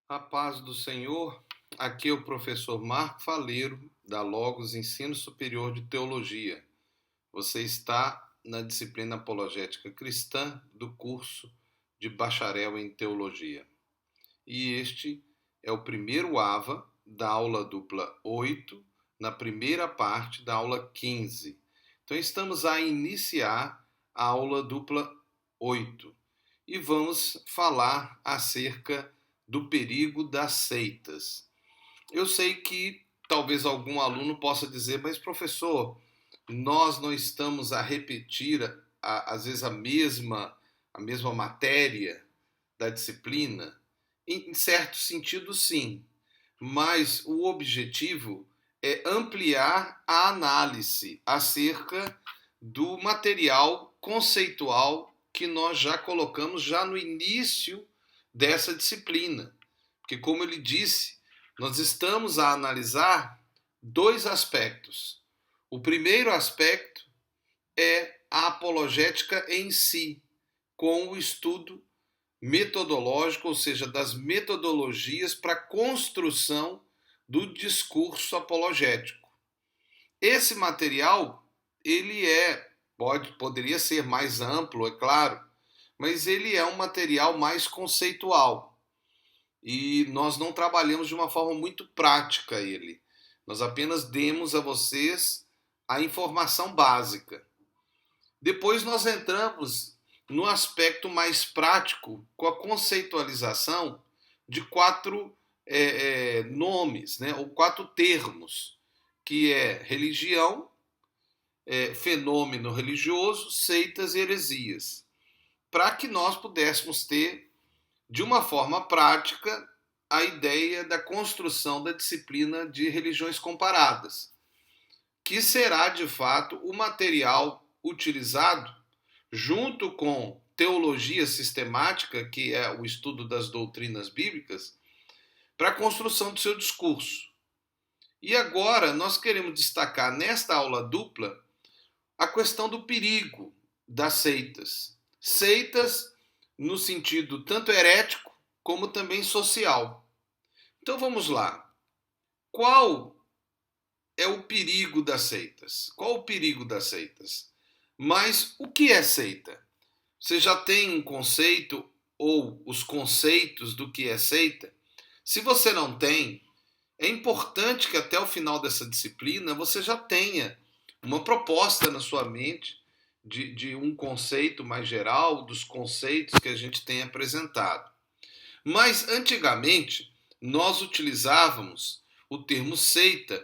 A paz do Senhor, aqui é o professor Marco Faleiro, da Logos Ensino Superior de Teologia. Você está na disciplina apologética cristã do curso de bacharel em teologia. E este é o primeiro AVA da aula dupla 8, na primeira parte da aula 15. Então estamos a iniciar a aula dupla 8 e vamos falar acerca do perigo das seitas. Eu sei que talvez algum aluno possa dizer, mas professor, nós não estamos a repetir às vezes a mesma matéria da disciplina? Em certo sentido, sim, mas o objetivo é ampliar a análise acerca do material conceitual que nós já colocamos já no início dessa disciplina. Porque, como ele disse, nós estamos a analisar dois aspectos. O primeiro aspecto é a apologética em si, com o estudo metodológico, ou seja, das metodologias para a construção do discurso apologético. Esse material, ele poderia ser mais amplo, é claro, mas ele é um material mais conceitual. E nós não trabalhamos de uma forma muito prática ele. Nós apenas demos a vocês a informação básica. Depois nós entramos no aspecto mais prático com a conceitualização de quatro nomes, né, ou quatro termos, que é religião, fenômeno religioso, seitas e heresias, para que nós pudéssemos ter, de uma forma prática, a ideia da construção da disciplina de religiões comparadas, que será, de fato, o material utilizado junto com teologia sistemática, que é o estudo das doutrinas bíblicas, para a construção do seu discurso. E agora nós queremos destacar nesta aula dupla a questão do perigo das seitas. Seitas no sentido tanto herético como também social. Então vamos lá. Qual é o perigo das seitas? Qual o perigo das seitas? Mas o que é seita? Você já tem um conceito ou os conceitos do que é seita? Se você não tem, é importante que até o final dessa disciplina você já tenha uma proposta na sua mente de um conceito mais geral, dos conceitos que a gente tem apresentado. Mas antigamente nós utilizávamos o termo seita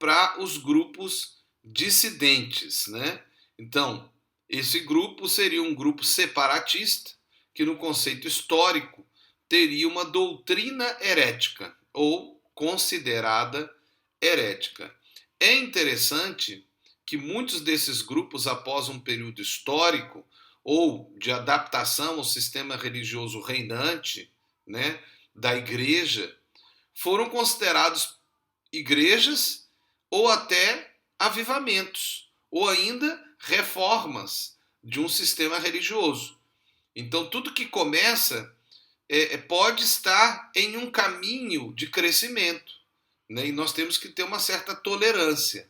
para os grupos dissidentes, né? Então, esse grupo seria um grupo separatista que, no conceito histórico, teria uma doutrina herética ou considerada herética. É interessante que muitos desses grupos, após um período histórico ou de adaptação ao sistema religioso reinante, né, da igreja, foram considerados igrejas ou até avivamentos, ou ainda reformas de um sistema religioso. Então, tudo que começa pode estar em um caminho de crescimento, né? E nós temos que ter uma certa tolerância.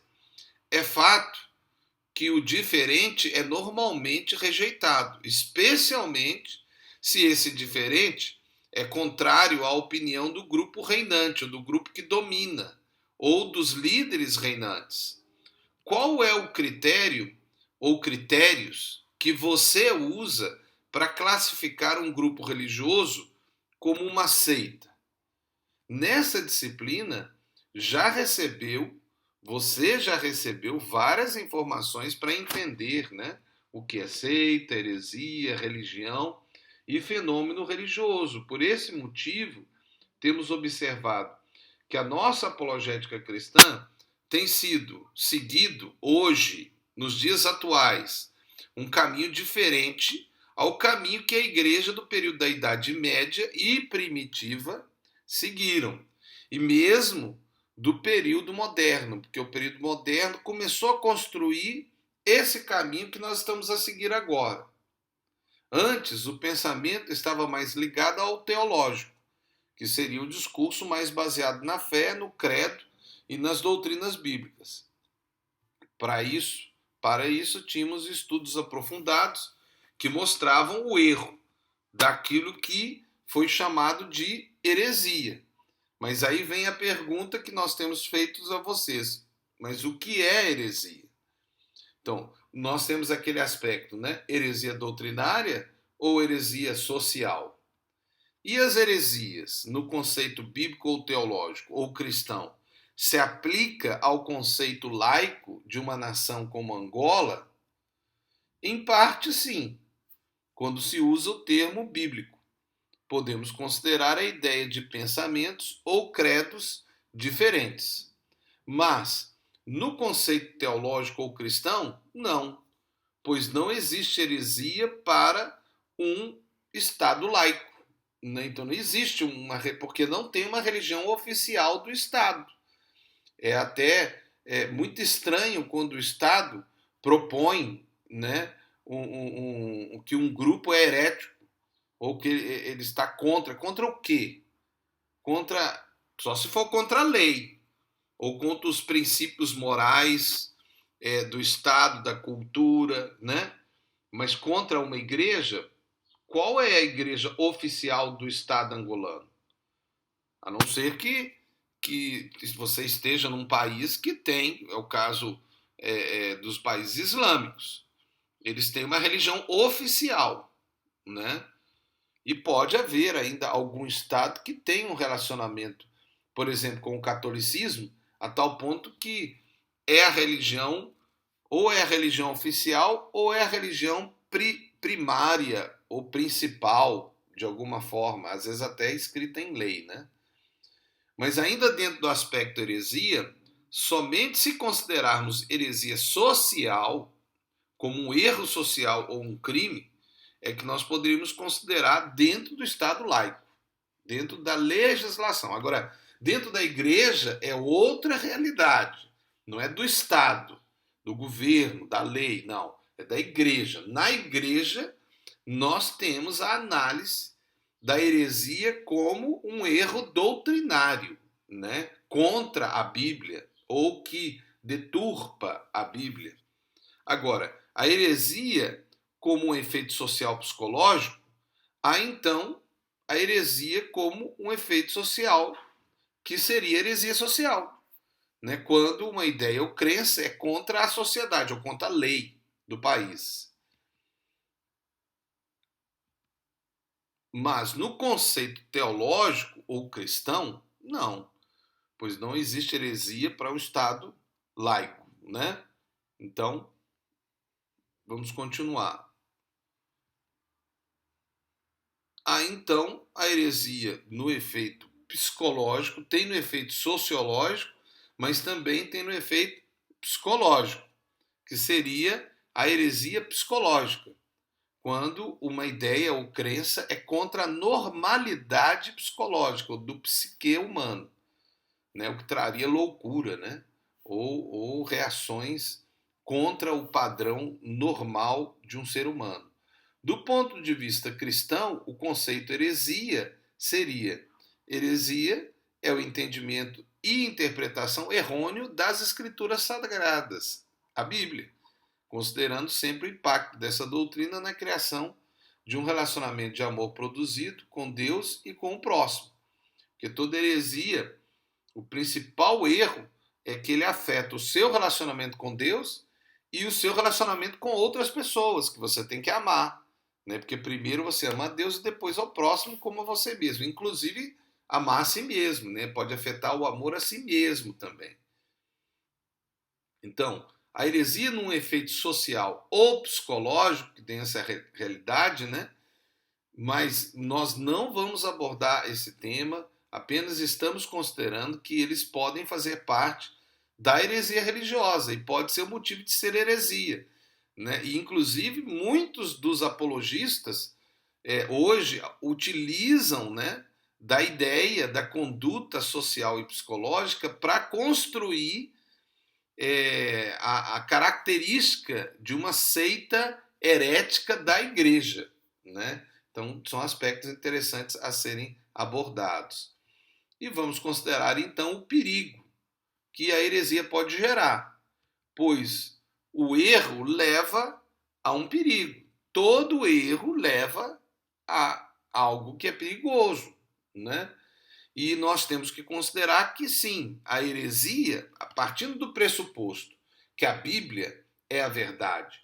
É fato que o diferente é normalmente rejeitado, especialmente se esse diferente é contrário à opinião do grupo reinante, ou do grupo que domina, ou dos líderes reinantes. Qual é o critério ou critérios que você usa para classificar um grupo religioso como uma seita? Nessa disciplina, você já recebeu várias informações para entender, né, o que é seita, heresia, religião e fenômeno religioso. Por esse motivo, temos observado que a nossa apologética cristã tem sido seguido hoje, nos dias atuais, um caminho diferente ao caminho que a igreja do período da Idade Média e primitiva seguiram. E mesmo do período moderno, porque o período moderno começou a construir esse caminho que nós estamos a seguir agora. Antes, o pensamento estava mais ligado ao teológico, que seria o discurso mais baseado na fé, no credo e nas doutrinas bíblicas. Para isso tínhamos estudos aprofundados que mostravam o erro daquilo que foi chamado de heresia. Mas aí vem a pergunta que nós temos feito a vocês. Mas o que é heresia? Então, nós temos aquele aspecto, né? Heresia doutrinária ou heresia social? E as heresias, no conceito bíblico ou teológico ou cristão, se aplica ao conceito laico de uma nação como Angola? Em parte, sim, quando se usa o termo bíblico. Podemos considerar a ideia de pensamentos ou credos diferentes. Mas, no conceito teológico ou cristão, não, pois não existe heresia para um Estado laico. Então não existe porque não tem uma religião oficial do Estado. É até muito estranho quando o Estado propõe, né, que um grupo é herético ou que ele está contra. Contra o quê? Só se for contra a lei ou contra os princípios morais do Estado, da cultura, né? Mas contra uma igreja, qual é a igreja oficial do Estado angolano? A não ser que você esteja num país que tem, é o caso dos países islâmicos. Eles têm uma religião oficial, né? E pode haver ainda algum Estado que tenha um relacionamento, por exemplo, com o catolicismo, a tal ponto que é a religião, ou é a religião oficial, ou é a religião primária ou principal, de alguma forma, às vezes até escrita em lei, né? Mas ainda dentro do aspecto heresia, somente se considerarmos heresia social, como um erro social ou um crime, é que nós poderíamos considerar dentro do Estado laico, dentro da legislação. Agora, dentro da igreja é outra realidade, não é do Estado, do governo, da lei, não, é da igreja. Na igreja, nós temos a análise da heresia como um erro doutrinário, né, contra a Bíblia, ou que deturpa a Bíblia. Agora, a heresia como um efeito social psicológico, há então a heresia como um efeito social, que seria heresia social, né? Quando uma ideia ou crença é contra a sociedade ou contra a lei do país. Mas no conceito teológico ou cristão, não, pois não existe heresia para o Estado laico, né? Então, vamos continuar. Há então a heresia no efeito psicológico, tem no efeito sociológico, mas também tem no efeito psicológico, que seria a heresia psicológica, quando uma ideia ou crença é contra a normalidade psicológica, ou do psique humano, né? O que traria loucura, né? Ou reações contra o padrão normal de um ser humano. Do ponto de vista cristão, o conceito heresia seria: heresia é o entendimento e interpretação errôneo das escrituras sagradas, a Bíblia, considerando sempre o impacto dessa doutrina na criação de um relacionamento de amor produzido com Deus e com o próximo. Porque toda heresia, o principal erro é que ele afeta o seu relacionamento com Deus e o seu relacionamento com outras pessoas que você tem que amar. Né? Porque primeiro você ama a Deus e depois ao próximo como a você mesmo. Inclusive, amar a si mesmo, né? Pode afetar o amor a si mesmo também. Então, a heresia num efeito social ou psicológico, que tem essa realidade, né? Mas nós não vamos abordar esse tema, apenas estamos considerando que eles podem fazer parte da heresia religiosa e pode ser o motivo de ser heresia. Né? E, inclusive, muitos dos apologistas hoje utilizam, né, da ideia da conduta social e psicológica para construir a característica de uma seita herética da igreja. Né? Então, são aspectos interessantes a serem abordados. E vamos considerar então o perigo que a heresia pode gerar, pois o erro leva a um perigo. Todo erro leva a algo que é perigoso, né? E nós temos que considerar que sim, a heresia, a partir do pressuposto que a Bíblia é a verdade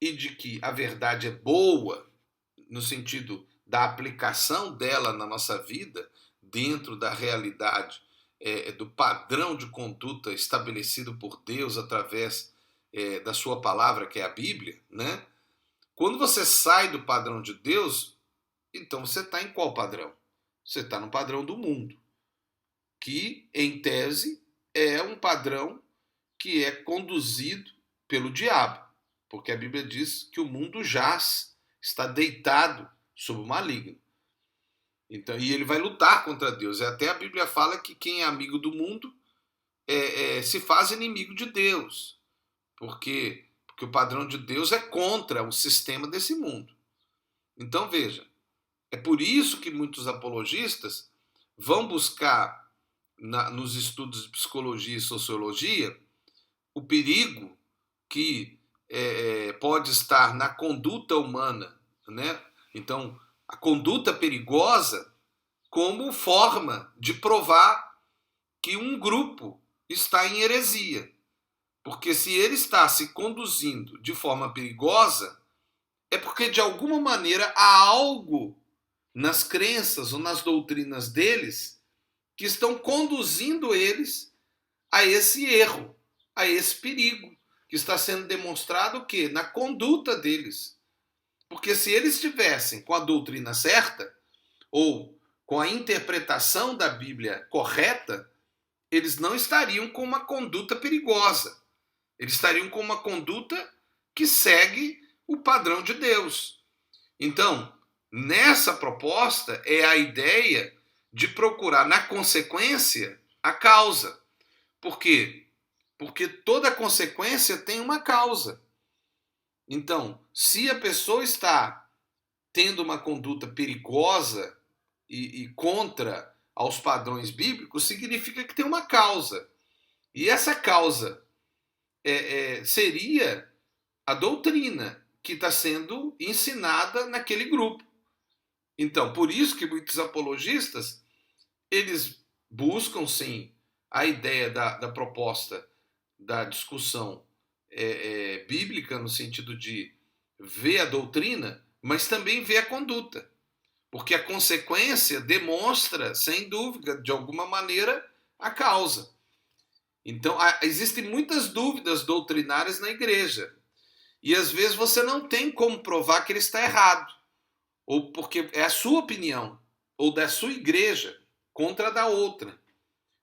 e de que a verdade é boa, no sentido da aplicação dela na nossa vida, dentro da realidade do padrão de conduta estabelecido por Deus através da sua palavra, que é a Bíblia, né? Quando você sai do padrão de Deus, então você está em qual padrão? Você está no padrão do mundo, que, em tese, é um padrão que é conduzido pelo diabo, porque a Bíblia diz que o mundo jaz, está deitado sob o maligno. Então, e ele vai lutar contra Deus. Até a Bíblia fala que quem é amigo do mundo se faz inimigo de Deus, porque o padrão de Deus é contra o sistema desse mundo. Então, veja, é por isso que muitos apologistas vão buscar nos estudos de psicologia e sociologia o perigo que pode estar na conduta humana, né? Então, a conduta perigosa como forma de provar que um grupo está em heresia. Porque se ele está se conduzindo de forma perigosa, é porque de alguma maneira há algo nas crenças ou nas doutrinas deles que estão conduzindo eles a esse erro, a esse perigo, que está sendo demonstrado o quê? Na conduta deles. Porque se eles estivessem com a doutrina certa, ou com a interpretação da Bíblia correta, eles não estariam com uma conduta perigosa. Eles estariam com uma conduta que segue o padrão de Deus. Então, nessa proposta é a ideia de procurar na consequência a causa. Por quê? Porque toda consequência tem uma causa. Então, se a pessoa está tendo uma conduta perigosa e contra aos padrões bíblicos, significa que tem uma causa. E essa causa seria a doutrina que está sendo ensinada naquele grupo. Então, por isso que muitos apologistas, eles buscam, sim, a ideia da proposta da discussão bíblica, no sentido de ver a doutrina, mas também ver a conduta. Porque a consequência demonstra, sem dúvida, de alguma maneira, a causa. Então, existem muitas dúvidas doutrinárias na igreja. E às vezes você não tem como provar que ele está errado. Ou porque é a sua opinião, ou da sua igreja, contra a da outra.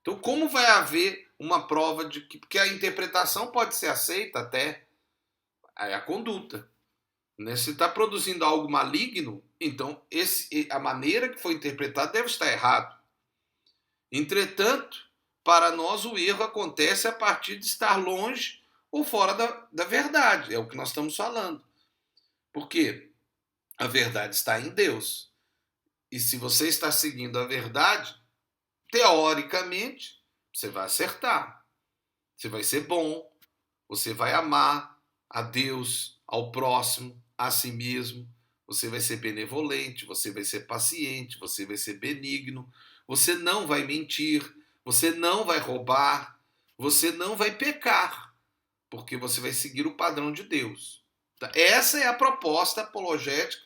Então, como vai haver uma prova de que... Porque a interpretação pode ser aceita até a conduta. Né? Se está produzindo algo maligno, então a maneira que foi interpretada deve estar errado. Entretanto, para nós o erro acontece a partir de estar longe ou fora da verdade. É o que nós estamos falando. Por quê? A verdade está em Deus. E se você está seguindo a verdade, teoricamente, você vai acertar. Você vai ser bom. Você vai amar a Deus, ao próximo, a si mesmo. Você vai ser benevolente, você vai ser paciente, você vai ser benigno. Você não vai mentir, você não vai roubar, você não vai pecar, porque você vai seguir o padrão de Deus. Essa é a proposta apologética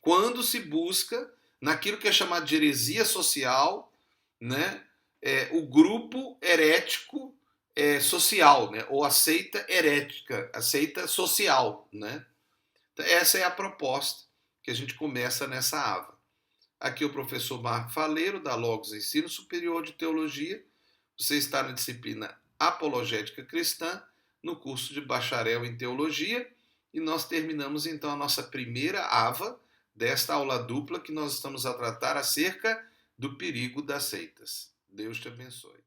quando se busca naquilo que é chamado de heresia social, né? O grupo herético social, né? Ou a seita herética, a seita social, né? Então, essa é a proposta que a gente começa nessa aba. Aqui é o professor Marco Faleiro, da Logos Ensino Superior de Teologia. Você está na disciplina Apologética Cristã, no curso de Bacharel em Teologia, e nós terminamos então a nossa primeira ava desta aula dupla que nós estamos a tratar acerca do perigo das seitas. Deus te abençoe.